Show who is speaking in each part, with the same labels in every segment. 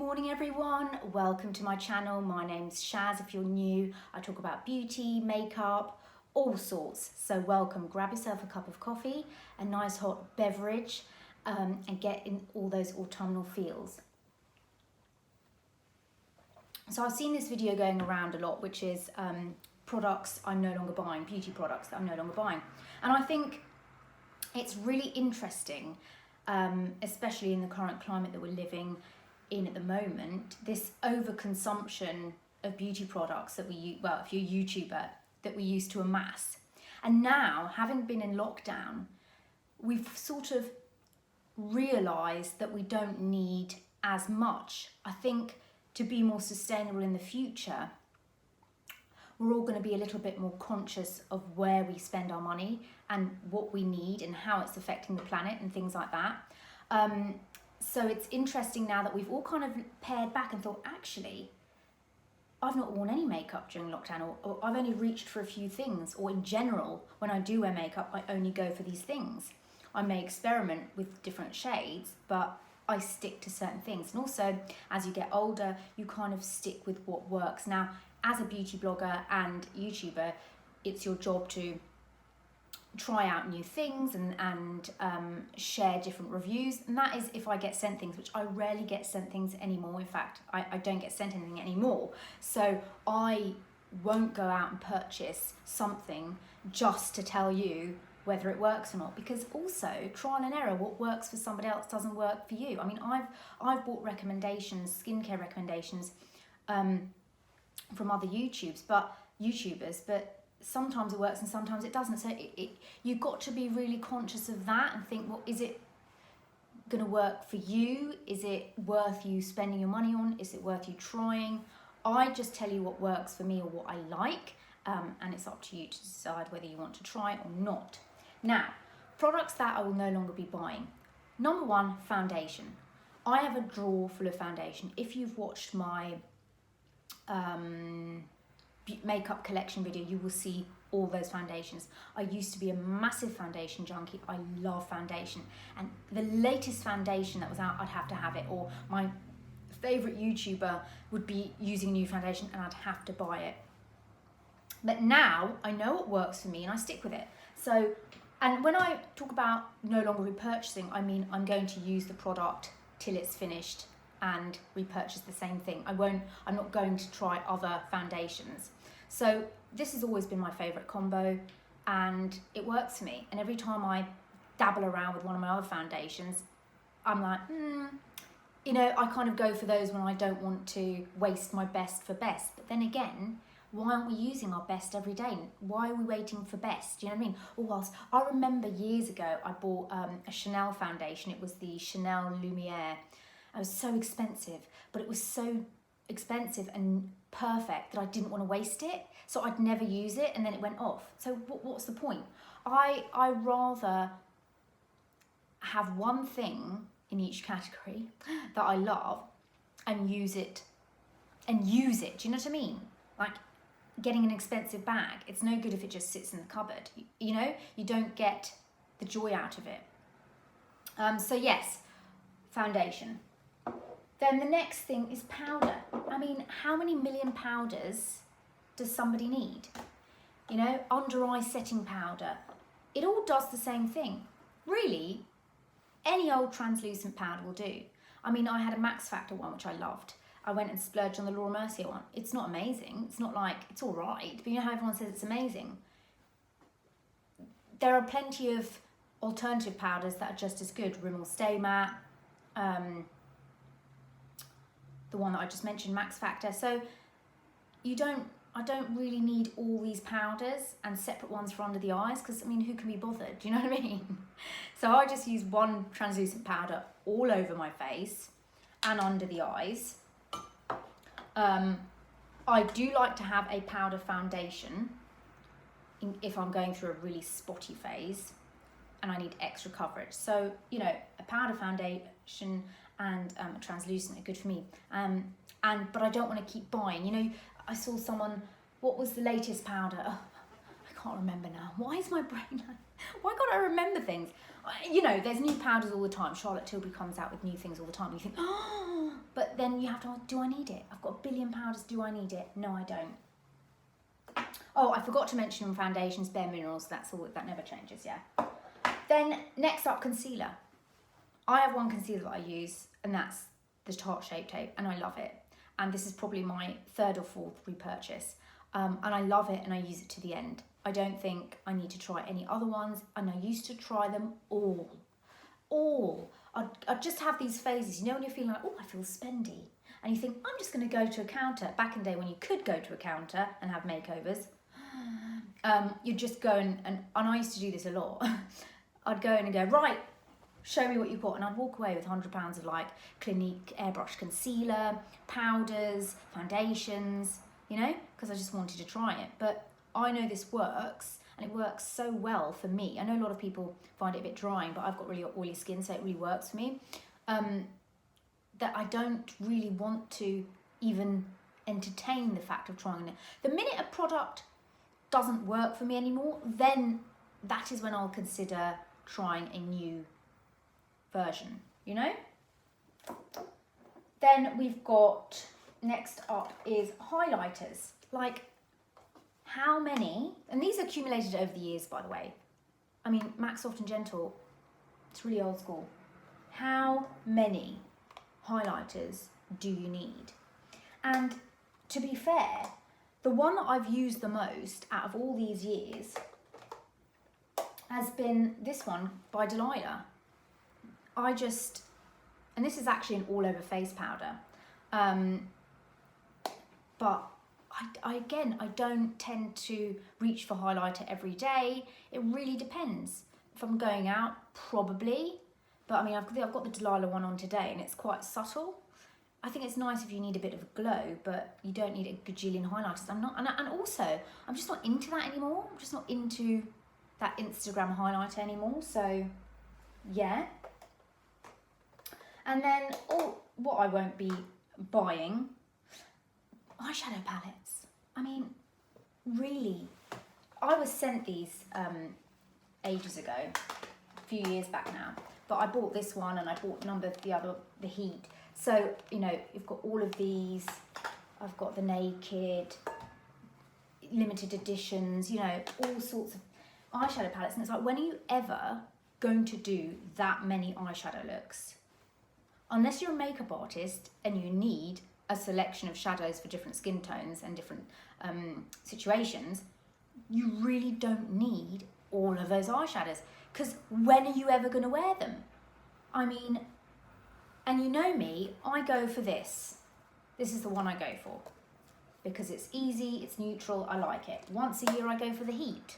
Speaker 1: morning everyone, welcome to my channel. My name's Shaz. If you're new, I talk about beauty, makeup, all sorts. So welcome, grab yourself a cup of coffee, a nice hot beverage, and get in all those autumnal feels. So I've seen this video going around a lot, which is products I'm no longer buying, beauty products that I'm no longer buying. And I think it's really interesting, especially in the current climate that we're living in at the moment, this overconsumption of beauty products that we, well, if you're a YouTuber, that we used to amass. And now, having been in lockdown, we've sort of realised that we don't need as much. I think to be more sustainable in the future, we're all going to be a little bit more conscious of where we spend our money and what we need and how it's affecting the planet and things like that. So it's interesting now that we've all kind of pared back and thought, actually, I've not worn any makeup during lockdown, or I've only reached for a few things, or in general, when I do wear makeup, I only go for these things. I may experiment with different shades, but I stick to certain things. And also, as you get older, you kind of stick with what works. Now, as a beauty blogger and YouTuber, it's your job to try out new things and share different reviews, and that is if I get sent things, which I rarely get sent things anymore. In fact, I don't get sent anything anymore, so I won't go out and purchase something just to tell you whether it works or not, because also trial and error, what works for somebody else doesn't work for you. I mean, I've bought recommendations, skincare recommendations from other YouTubers, but sometimes it works and sometimes it doesn't. So you've got to be really conscious of that and think, well, is it going to work for you? Is it worth you spending your money on? Is it worth you trying? I just tell you what works for me or what I like, and it's up to you to decide whether you want to try it or not. Now, products that I will no longer be buying. Number one, foundation. I have a drawer full of foundation. If you've watched my makeup collection video, you will see all those foundations. I used to be a massive foundation junkie. I love foundation, and the latest foundation that was out, I'd have to have it, or my favorite YouTuber would be using a new foundation and I'd have to buy it. But now I know what works for me and I stick with it. So, and when I talk about no longer repurchasing, I mean I'm going to use the product till it's finished and repurchase the same thing. I'm not going to try other foundations. So this has always been my favorite combo and it works for me. And every time I dabble around with one of my other foundations, I'm like, you know, I kind of go for those when I don't want to waste my best for best. But then again, why aren't we using our best every day? Why are we waiting for best? Do you know what I mean? Or whilst I remember years ago, I bought a Chanel foundation. It was the Chanel Lumiere. It was so expensive, but it was so expensive and perfect that I didn't want to waste it. So I'd never use it and then it went off. So what's the point? I rather have one thing in each category that I love and use it. Do you know what I mean? Like getting an expensive bag, it's no good if it just sits in the cupboard. You know, you don't get the joy out of it. So yes, foundation. Then the next thing is powder. I mean, how many million powders does somebody need? You know, under eye setting powder. It all does the same thing. Really, any old translucent powder will do. I mean, I had a Max Factor one, which I loved. I went and splurged on the Laura Mercier one. It's not amazing. It's not like, it's all right. But you know how everyone says it's amazing? There are plenty of alternative powders that are just as good. Rimmel Stay Matte, the one that I just mentioned, Max Factor. So I don't really need all these powders and separate ones for under the eyes, because I mean, who can be bothered? Do you know what I mean? So I just use one translucent powder all over my face and under the eyes. I do like to have a powder foundation if I'm going through a really spotty phase and I need extra coverage. So, you know, a powder foundation and a translucent are good for me. But I don't want to keep buying. You know, I saw someone, what was the latest powder? Oh, I can't remember now. Why is my brain like Why can't I remember things? You know, there's new powders all the time. Charlotte Tilbury comes out with new things all the time. You think, oh, but then you have to ask, do I need it? I've got a billion powders, do I need it? No, I don't. Oh, I forgot to mention on foundations, Bare Minerals, that's all, that never changes, yeah. Then next up, concealer. I have one concealer that I use, and that's the Tarte Shape Tape, and I love it. And this is probably my third or fourth repurchase. And I love it, and I use it to the end. I don't think I need to try any other ones, and I used to try them all. I'd just have these phases, you know, when you're feeling like, oh, I feel spendy. And you think, I'm just going to go to a counter. Back in the day when you could go to a counter and have makeovers, you'd just go and I used to do this a lot. I'd go in and go, right, show me what you've got. And I'd walk away with £100 of like Clinique airbrush concealer, powders, foundations, you know, because I just wanted to try it. But I know this works, and it works so well for me. I know a lot of people find it a bit drying, but I've got really oily skin, so it really works for me. That I don't really want to even entertain the fact of trying it. The minute a product doesn't work for me anymore, then that is when I'll consider trying a new version, you know? Then we've got, next up is highlighters. Like, how many, and these are accumulated over the years, by the way. I mean, MAC Soft and Gentle, it's really old school. How many highlighters do you need? And to be fair, the one that I've used the most out of all these years has been this one by Delilah. And this is actually an all over face powder. But I don't tend to reach for highlighter every day. It really depends. If I'm going out, probably. But I mean, I've got the Delilah one on today, and it's quite subtle. I think it's nice if you need a bit of a glow, but you don't need a gajillion highlighters. And also, I'm just not into that anymore. I'm just not into that Instagram highlighter anymore. So, yeah. And then, what I won't be buying, eyeshadow palettes. I mean, really, I was sent these ages ago, a few years back now. But I bought this one, and I bought the Heat. So, you know, you've got all of these. I've got the Naked, limited editions, you know, all sorts of eyeshadow palettes. And it's like, when are you ever going to do that many eyeshadow looks? Unless you're a makeup artist and you need a selection of shadows for different skin tones and different situations, you really don't need all of those eyeshadows. Because when are you ever going to wear them? I mean, and you know me, I go for this. This is the one I go for. Because it's easy, it's neutral, I like it. Once a year I go for the Heat.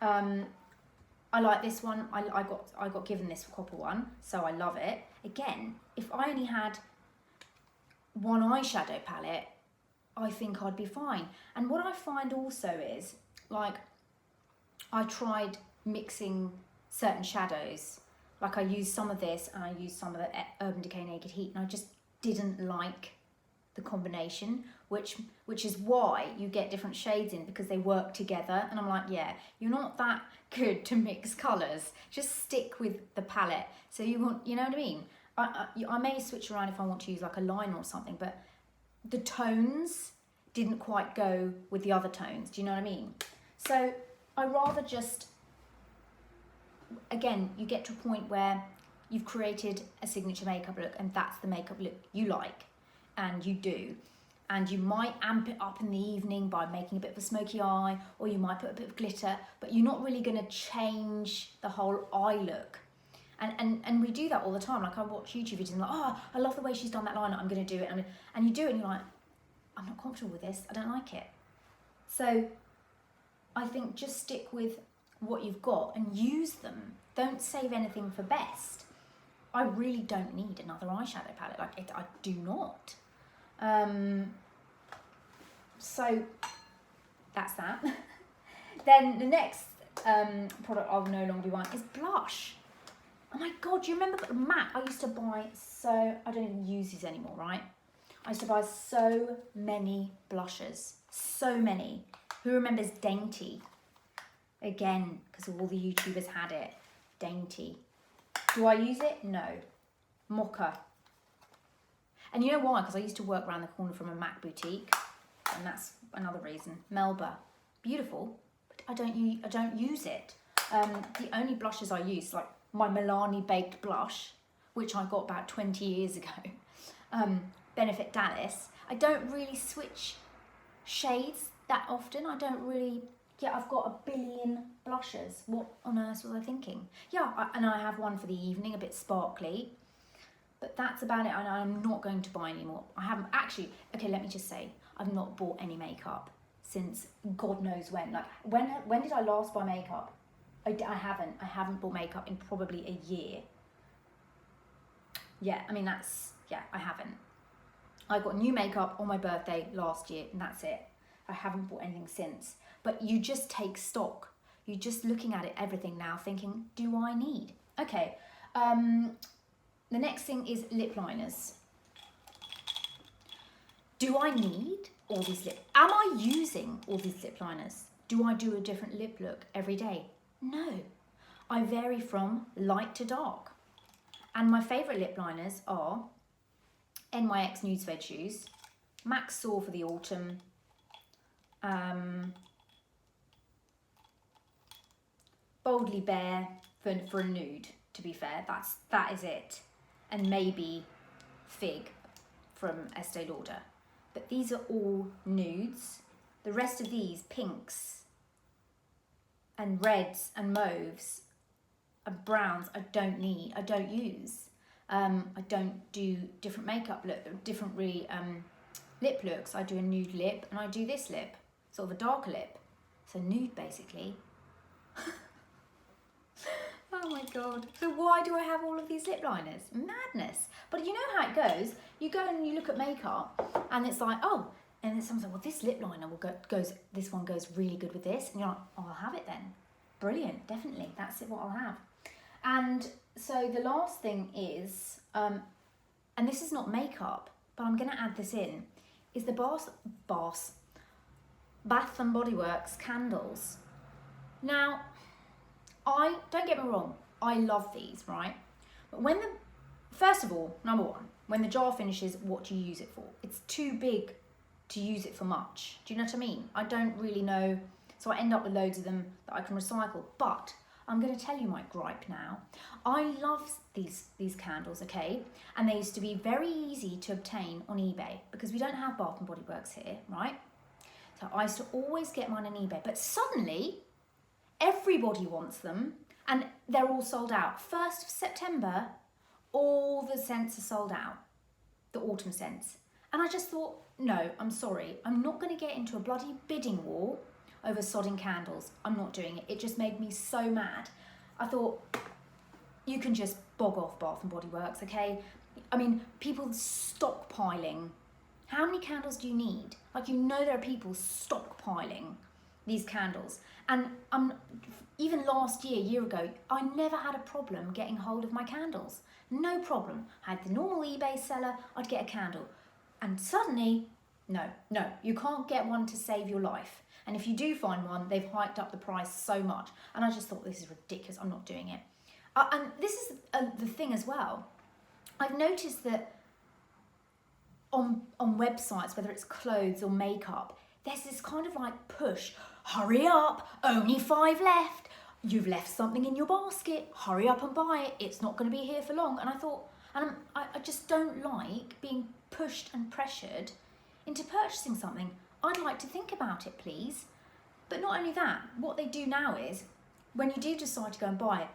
Speaker 1: I like this one. I got given this copper one, so I love it. Again, if I only had one eyeshadow palette, I think I'd be fine. And what I find also is, like, I tried mixing certain shadows. Like, I used some of this and I used some of the Urban Decay Naked Heat, and I just didn't like the combination, which is why you get different shades in, because they work together. And I'm like, yeah, you're not that good to mix colours. Just stick with the palette. So you know what I mean? I may switch around if I want to use like a liner or something, but the tones didn't quite go with the other tones. Do you know what I mean? So I rather just, again, you get to a point where you've created a signature makeup look, and that's the makeup look you like, and you do. And you might amp it up in the evening by making a bit of a smoky eye, or you might put a bit of glitter, but you're not really going to change the whole eye look. And we do that all the time. Like, I watch YouTube videos and I'm like, oh, I love the way she's done that liner, I'm going to do it. And you do it and you're like, I'm not comfortable with this, I don't like it. So I think just stick with what you've got and use them. Don't save anything for best. I really don't need another eyeshadow palette. Like, I do not. So that's that. Then the next product I'll no longer be buying is blush. Oh my god, do you remember MAC? I used to buy I don't even use these anymore, right? I used to buy so many blushes. So many. Who remembers Dainty? Again, because all the YouTubers had it. Dainty. Do I use it? No. Mocha. And you know why? Because I used to work around the corner from a MAC boutique, and that's another reason. Melba. Beautiful, but I don't use it. The only blushes I use, like my Milani Baked Blush, which I got about 20 years ago, Benefit Dallas. I don't really switch shades that often. I don't really, I've got a billion blushes. What on earth was I thinking? And I have one for the evening, a bit sparkly, but that's about it. And I'm not going to buy any more. I haven't actually, okay, let me just say, I've not bought any makeup since God knows when. Like, when did I last buy makeup? I haven't bought makeup in probably a year. Yeah, I mean, I haven't. I got new makeup on my birthday last year, and that's it. I haven't bought anything since. But you just take stock. You're just looking at it, everything now, thinking, do I need? Okay, the next thing is lip liners. Do I need all these am I using all these lip liners? Do I do a different lip look every day? No, I vary from light to dark. And my favourite lip liners are NYX Nude Suede Shoes, MAC Soar for the autumn, Boldly Bare for a nude, to be fair, that is it. And maybe Fig from Estee Lauder. But these are all nudes. The rest of these, pinks and reds and mauves and browns, I don't use. I don't do different makeup lip looks. I do a nude lip and I do this lip, sort of a darker lip. So nude, basically. Oh my God. So why do I have all of these lip liners? Madness. But you know how it goes. You go and you look at makeup and it's like, oh, and then someone's like, well, this lip liner this one goes really good with this. And you're like, oh, I'll have it then. Brilliant, definitely. That's what I'll have. And so the last thing is, and this is not makeup, but I'm going to add this in, is the Bath and Body Works candles. Now, don't get me wrong, I love these, right? But first of all, number one, when the jar finishes, what do you use it for? It's too big to use it for much. Do you know what I mean? I don't really know, so I end up with loads of them that I can recycle. But I'm going to tell you my gripe now. I love these candles, okay? And they used to be very easy to obtain on eBay because we don't have Bath and Body Works here, right? So I used to always get mine on eBay, but suddenly everybody wants them and they're all sold out. 1st of September, all the scents are sold out, the autumn scents. And I just thought, no, I'm sorry. I'm not going to get into a bloody bidding war over sodding candles. I'm not doing it. It just made me so mad. I thought, you can just bog off Bath and Body Works, okay? I mean, people stockpiling. How many candles do you need? Like, you know there are people stockpiling these candles. And even last year ago, I never had a problem getting hold of my candles. No problem. I had the normal eBay seller, I'd get a candle. And suddenly, no, you can't get one to save your life. And if you do find one, they've hiked up the price so much. And I just thought, this is ridiculous, I'm not doing it. And this is the thing as well. I've noticed that on websites, whether it's clothes or makeup, there's this kind of like push, hurry up, only 5 left. You've left something in your basket, hurry up and buy it. It's not going to be here for long. And I thought, I just don't like being pushed and pressured into purchasing something. I'd like to think about it, please. But not only that, what they do now is, when you do decide to go and buy it,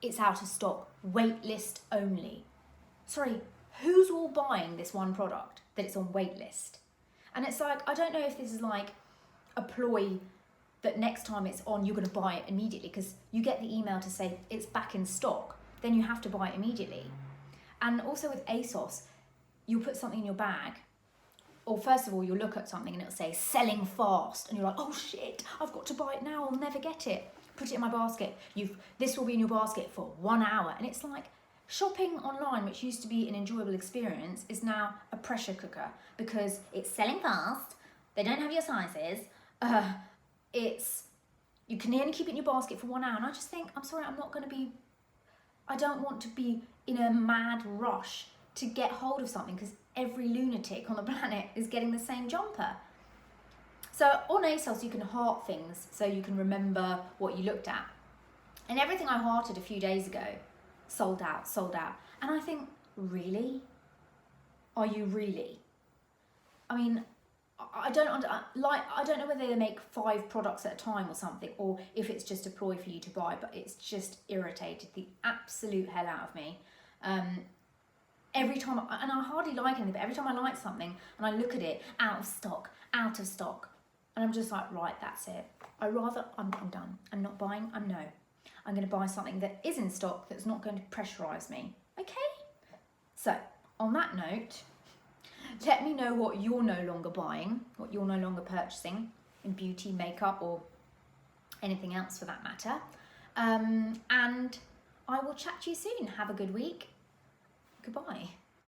Speaker 1: it's out of stock, wait list only. Sorry, who's all buying this one product that it's on wait list? And it's like, I don't know if this is like a ploy that next time it's on, you're going to buy it immediately because you get the email to say it's back in stock, then you have to buy it immediately. And also with ASOS, you'll put something in your bag, or first of all, you'll look at something and it'll say selling fast, and you're like, oh shit, I've got to buy it now, I'll never get it. Put it in my basket. This will be in your basket for 1 hour. And it's like, shopping online, which used to be an enjoyable experience, is now a pressure cooker because it's selling fast, they don't have your sizes, it's You can only keep it in your basket for 1 hour. And I just think, I'm sorry, I don't want to be in a mad rush to get hold of something because every lunatic on the planet is getting the same jumper. So on ASOS, you can heart things so you can remember what you looked at. And everything I hearted a few days ago, sold out. And I think, really? Are you really? I mean, I don't know whether they make 5 products at a time or something, or if it's just a ploy for you to buy, but it's just irritated the absolute hell out of me. Every time, and I hardly like anything, but every time I like something and I look at it, out of stock, and I'm just like, right, that's it. I'm done. I'm not buying, no. I'm going to buy something that is in stock that's not going to pressurise me. Okay? So, on that note, let me know what you're no longer buying, what you're no longer purchasing in beauty, makeup, or anything else for that matter. And I will chat to you soon. Have a good week. Goodbye.